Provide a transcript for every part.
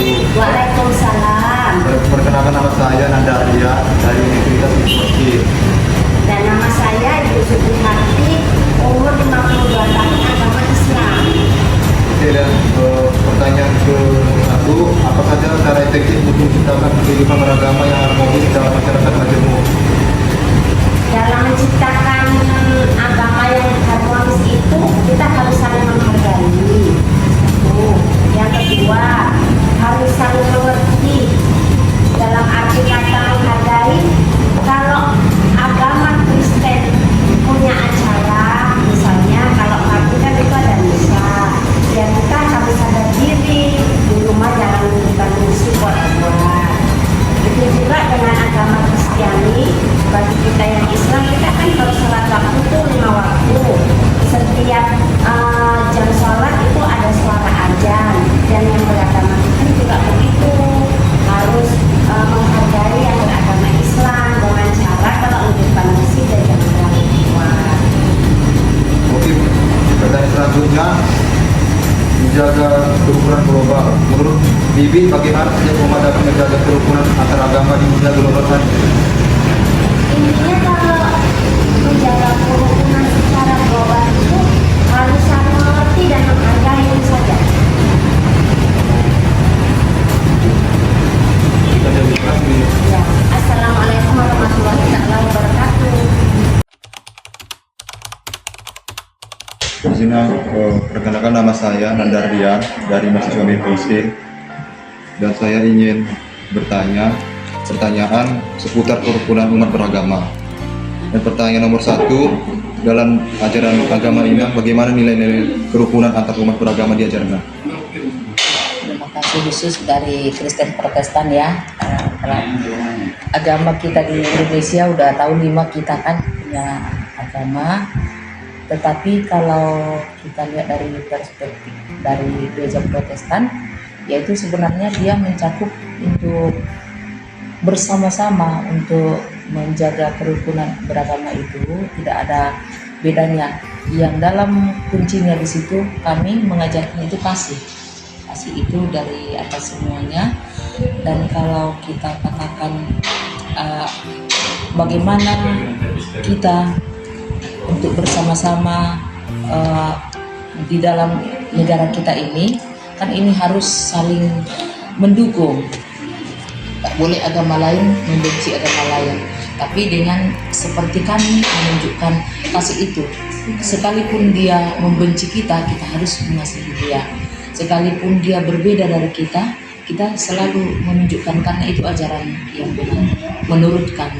Waalaikumsalam. Perkenalkan, nama saya Nanda Arya dari Universitas Mikroskip. Dan nama saya Ibu Supriharti, umur 52 tahun, agama Islam. Oke, dan pertanyaan ke satu, apa saja cara efektif untuk menciptakan kehidupan beragama yang harmonis dalam masyarakat majemuk? Dalam menciptakan agama yang harmonis itu, kita harus saling menghargai. Satu. Yang kedua, harus saling mengerti. Dalam arti kata menghargai, kalau agama Kristen punya acara, misalnya kalau pagi kan itu ada misa, ya kita harus sadar diri di rumah, jangan bukan musik buat. Itu juga dengan agama Kristiani, bagi kita yang Islam, kita kan harus sholat waktu itu 5 waktu. Setiap jam sholat itu ada suara azan, dan yang beragama Kristen juga begitu, harus menghargai yang beragama Islam dengan cara kalau untuk musik dan jangan terlalu kuat. Oke, pertanyaan selanjutnya, menjaga kerukunan global. Menurut Bibi, bagaimana setiap umat dapat menjaga kerukunan antar agama di dunia global tadi? Intinya kalau menjaga kerukunan secara global itu harus saling mengerti dan menghargai itu saja. Kita jadi kasih. Ya. Assalamualaikum warahmatullahi wabarakatuh. Di sini perkenalkan, nama saya Nanda Arya dari mahasiswa Mikroskip, dan saya ingin bertanya pertanyaan seputar kerukunan umat beragama. Dan pertanyaan nomor 1, dalam ajaran agama ini bagaimana nilai-nilai kerukunan antar umat beragama diajarkan? Terima kasih khusus dari Kristen Protestan ya. Kalau agama kita di Indonesia udah tahun 5 kita kan punya agama. Tetapi kalau kita lihat dari perspektif dari gereja Protestan, yaitu sebenarnya dia mencakup untuk bersama-sama untuk menjaga kerukunan beragama itu tidak ada bedanya. Yang dalam kuncinya di situ kami mengajarkan itu kasih. Kasih itu dari atas semuanya. Dan kalau kita katakan bagaimana kita untuk bersama-sama di dalam negara kita ini, kan ini harus saling mendukung. Tak boleh agama lain membenci agama lain, tapi dengan seperti kami menunjukkan kasih itu. Sekalipun dia membenci kita, kita harus mengasihi dia. Sekalipun dia berbeda dari kita, kita selalu menunjukkan, karena itu ajaran yang benar menurut kami.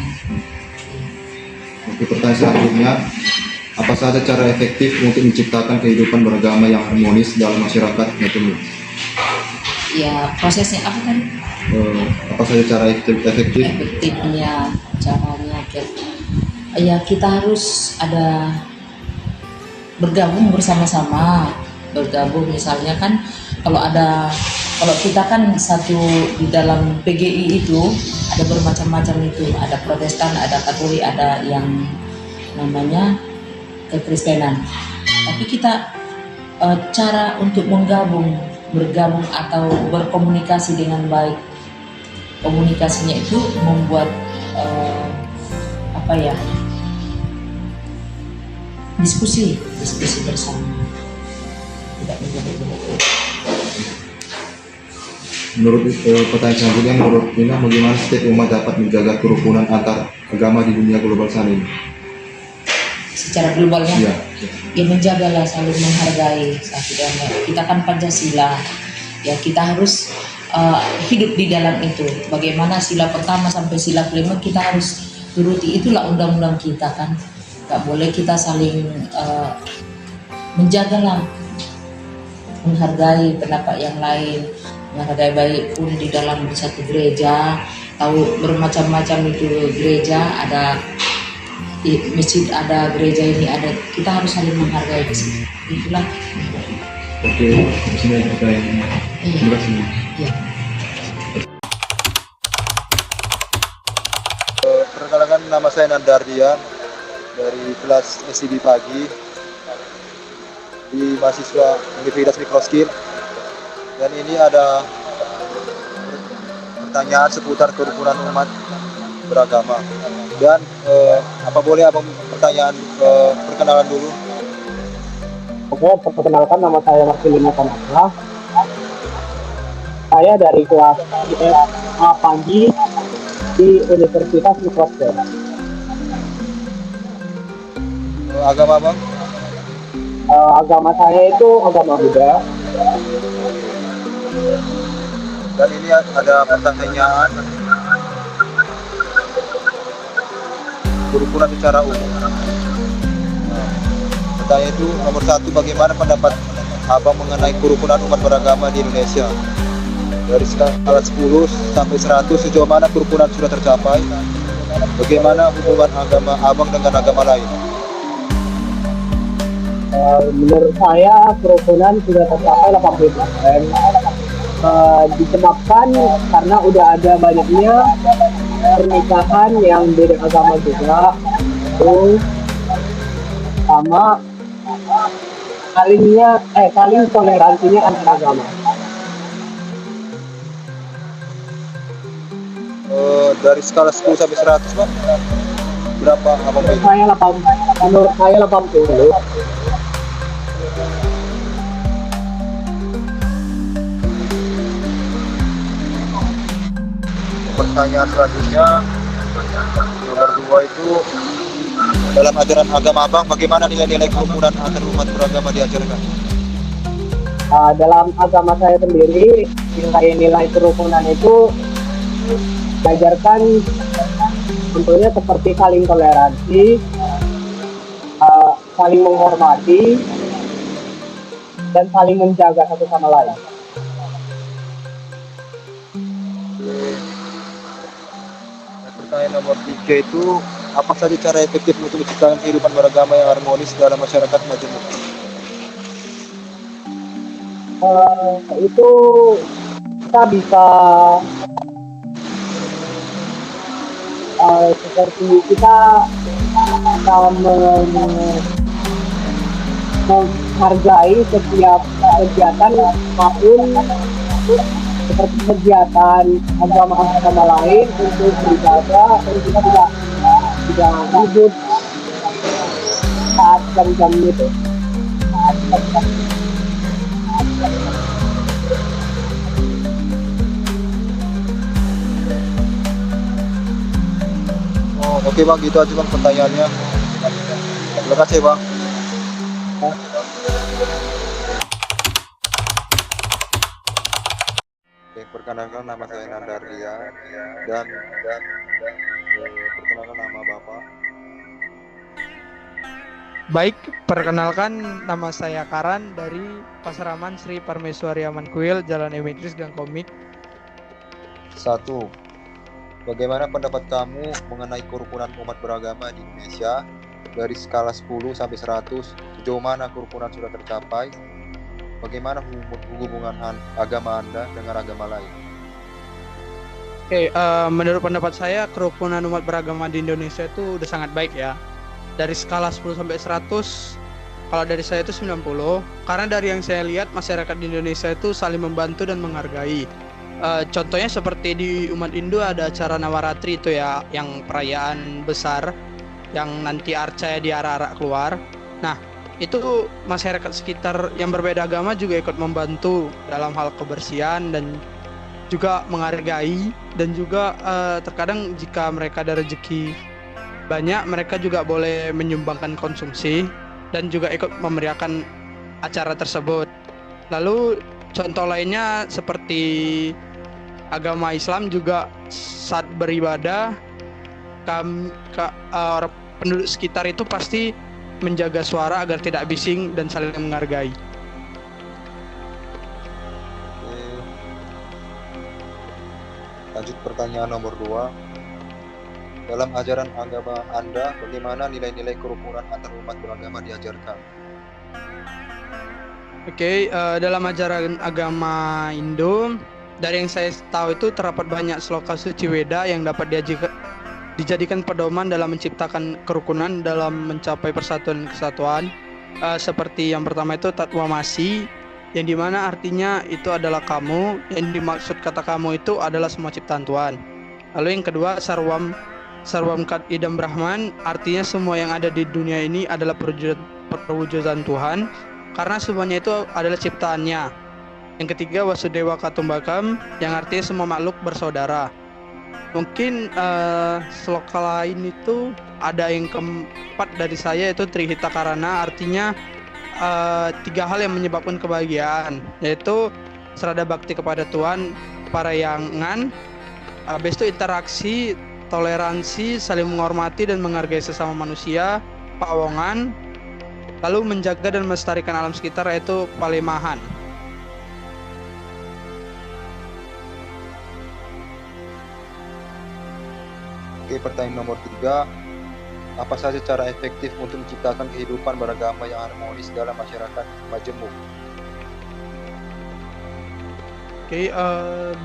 Oke, pertanyaan selanjutnya, apa saja cara efektif untuk menciptakan kehidupan beragama yang harmonis dalam masyarakat majemuk? Ya, prosesnya apa kan? Apa saja cara efektif? Efektifnya, caranya ya kita harus ada bergabung bersama-sama. Bergabung misalnya kan kalau kita kan satu di dalam PGI itu ada bermacam-macam itu, ada Protestan, ada Katolik, ada yang namanya kekristenan. Tapi kita cara untuk bergabung atau berkomunikasi dengan baik, komunikasinya itu membuat diskusi bersama, tidak menjadi. Menurut pertanyaan selanjutnya, menurut Nina, bagaimana setiap umat dapat menjaga kerukunan antar agama di dunia global saat ini? Secara globalnya, Ya. ya menjagalah, saling menghargai satu dan lain. Kita kan Pancasila, ya kita harus hidup di dalam itu. Bagaimana sila pertama sampai sila kelima kita harus turuti, itulah undang-undang kita kan. Gak boleh kita saling menjagalah, menghargai pendapat yang lain, menghargai baik pun di dalam satu gereja. Tahu bermacam-macam itu gereja, ada di masjid, ada gereja ini, ada, kita harus saling menghargai di situ. Itulah. Oke, di sini ada pertanyaannya. Terima kasih. Ya. Perkenalkan, nama saya Nanda Arya dari kelas SIB pagi di mahasiswa Universitas Mikroskip, dan ini ada pertanyaan seputar kerukunan umat beragama. Dan apa boleh abang pertanyaan perkenalan dulu? Oke, perkenalkan nama saya Marcelino Tanaka. Saya dari kelas SMA Pagi di Universitas Makassar. Agama abang? Agama saya itu agama Buddha. Dan ini ada pertanyaan kerukunan secara umum. Nah, pertanyaan itu nomor 1, bagaimana pendapat abang mengenai kerukunan umat beragama di Indonesia? Dari skala 10 sampai 100, sejauh mana kerukunan sudah tercapai? Bagaimana hubungan agama abang dengan agama lain? Menurut saya kerukunan sudah tercapai 80%. Disebabkan karena udah ada banyaknya pernikahan yang beda agama juga, terus sama saling toleransinya antar agama. Dari skala 10 sampai 100 bang, berapa abang pilih? Menurut saya 80. Pertanyaan selanjutnya nomor 2 itu, dalam ajaran agama abang bagaimana nilai-nilai kerukunan antar umat beragama diajarkan? Dalam agama saya sendiri, nilai-nilai kerukunan itu diajarkan tentunya seperti saling toleransi, saling menghormati, dan saling menjaga satu sama lain. Pertanyaan nomor 3 itu, apa saja cara efektif untuk menciptakan kehidupan beragama yang harmonis dalam masyarakat majemuk? Itu kita bisa seperti kita menghargai setiap kegiatan apapun, seperti kegiatan agama lain untuk beribadah, dan kita tidak hidup saat jam-jam itu. Oke bang, gitu aja bang pertanyaannya. Terima kasih bang. Oke, perkenalkan nama saya Nandaria dan perkenalkan nama bapak. Baik, perkenalkan nama saya Karan dari Pasaraman Sri Parmeswari Amankuil, Jalan Emetris Gang Komik. 1. Bagaimana pendapat kamu mengenai kerukunan umat beragama di Indonesia? Dari skala 10 sampai 100, sejauh mana kerukunan sudah tercapai? Bagaimana hubungan agama Anda dengan agama lain? Oke, menurut pendapat saya kerukunan umat beragama di Indonesia itu udah sangat baik ya. Dari skala 10 sampai 100, kalau dari saya itu 90. Karena dari yang saya lihat masyarakat di Indonesia itu saling membantu dan menghargai. Contohnya seperti di umat Hindu ada acara Navaratri itu ya, yang perayaan besar yang nanti arca diarak-arak keluar. Nah, itu masyarakat sekitar yang berbeda agama juga ikut membantu dalam hal kebersihan dan juga menghargai, dan juga terkadang jika mereka ada rezeki banyak, mereka juga boleh menyumbangkan konsumsi dan juga ikut memeriahkan acara tersebut. Lalu contoh lainnya seperti agama Islam juga saat beribadah, orang penduduk sekitar itu pasti menjaga suara agar tidak bising dan saling menghargai. Lanjut pertanyaan nomor 2. Dalam ajaran agama Anda, bagaimana nilai-nilai kerukunan antar umat beragama diajarkan? Oke, dalam ajaran agama Hindu, dari yang saya tahu itu terdapat banyak sloka suci Weda yang dapat dijadikan pedoman dalam menciptakan kerukunan dalam mencapai persatuan dan kesatuan. Seperti yang pertama itu Tatwamasi, yang dimana artinya itu adalah kamu, yang dimaksud kata kamu itu adalah semua ciptaan Tuhan. Lalu yang kedua, sarwam kat idam Brahman, artinya semua yang ada di dunia ini adalah perwujudan Tuhan, karena semuanya itu adalah ciptaannya. Yang ketiga, Wasudewa Katumbakam, yang artinya semua makhluk bersaudara. Mungkin sloka lain itu ada yang keempat dari saya, itu Trihita Karana, artinya tiga hal yang menyebabkan kebahagiaan, yaitu serada bakti kepada Tuhan, parayangan, habis itu interaksi, toleransi, saling menghormati dan menghargai sesama manusia, pawongan, lalu menjaga dan melestarikan alam sekitar, yaitu palemahan. Oke, pertanyaan nomor 3. Apa saja cara efektif untuk menciptakan kehidupan beragama yang harmonis dalam masyarakat majemuk? Oke,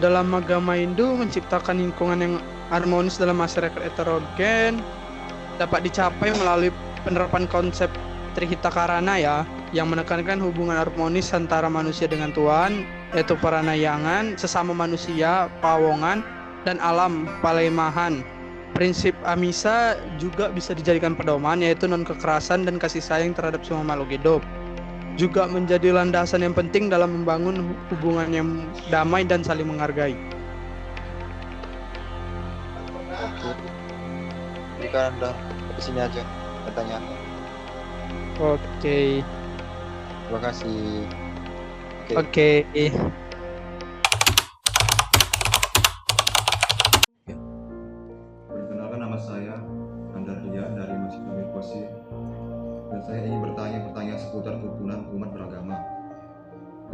dalam agama Hindu menciptakan lingkungan yang harmonis dalam masyarakat heterogen dapat dicapai melalui penerapan konsep Trihita Karana ya, yang menekankan hubungan harmonis antara manusia dengan Tuhan, yaitu paranayangan, sesama manusia, pawongan, dan alam, palemahan. Prinsip Amisa juga bisa dijadikan pedoman, yaitu non-kekerasan dan kasih sayang terhadap semua makhluk hidup. Juga menjadi landasan yang penting dalam membangun hubungan yang damai dan saling menghargai. Berikan Anda di sini aja pertanyaannya. Oke. Terima kasih. Oke. Perkenalkan, nama saya Andardia dari Masjid Amir Kosi, dan saya ingin bertanya pertanyaan seputar kerukunan umat beragama.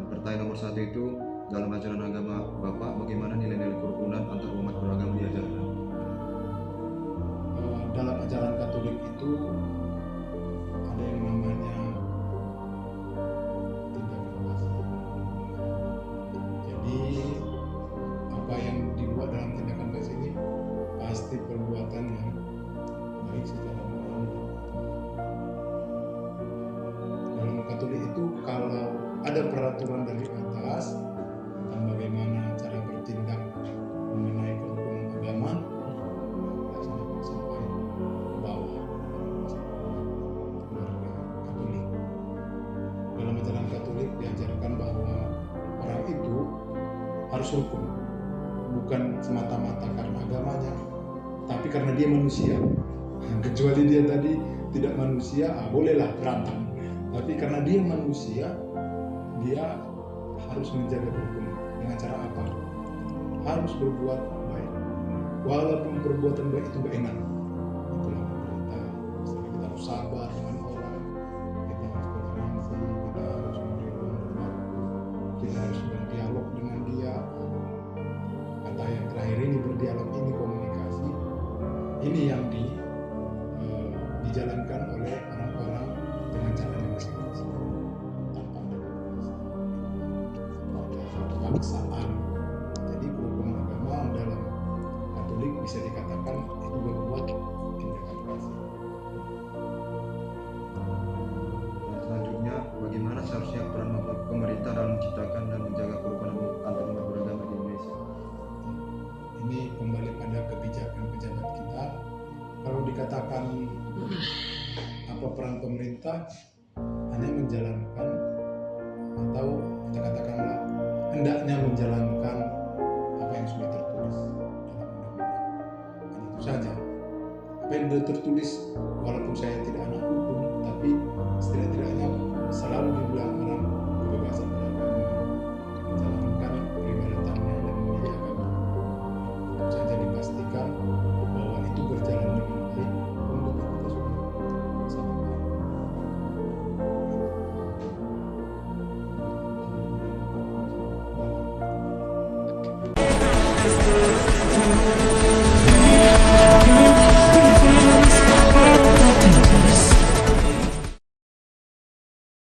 Dan pertanyaan nomor 1 itu, dalam ajaran agama Bapak, bagaimana nilai-nilai kerukunan antar umat beragama diajarkan? Dalam ajaran Katolik itu ada yang namanya tindakan kasih. Jadi apa yang dibuat dalam tindakan kasih ini pasti perbuatan yang baik secara moral. Dalam Katolik itu kalau ada peraturan dari atas tentang bagaimana cara bertindak mengenai kerukunan agama, dilaksanakan sampai ke bawah keluarga Katolik. Dalam ajaran Katolik diajarkan bahwa orang itu harus rukun, bukan semata-mata karena agamanya, tapi karena dia manusia. Kecuali dia tadi tidak manusia, bolehlah berantem. Tapi karena dia manusia, dia harus menjaga kerukunan. Dengan cara apa? Harus berbuat baik, walaupun perbuatan baik itu gak enak. Itulah kita. Kita harus sabar dengan orang, kita harus toleransi, kita harus memberi ruang dan waktu, kita harus berdialog dengan dia. Kata yang terakhir ini, berdialog ini komunikasi. Ini yang dijalankan oleh orang-orang dengan cara yang masing-masing, tanpa ada paksaan. Jadi kerukunan agama dalam Katolik bisa dikatakan itu berbuat tindakan kasih. Dan selanjutnya, bagaimana seharusnya peran pemerintah dalam menciptakan dan menjaga kerukunan antar umat beragama di Indonesia? Ini kembali pada kebijakan pejabat kita. Kalau dikatakan apa peran pemerintah, hanya menjalankan atau kita katakanlah hendaknya menjalankan apa yang sudah tertulis dalam undang-undang. Dan itu saja. Apa yang sudah tertulis, walaupun saya tidak anak hukum, tapi setidak-tidaknya selalu dibilang orang kebebasan beragama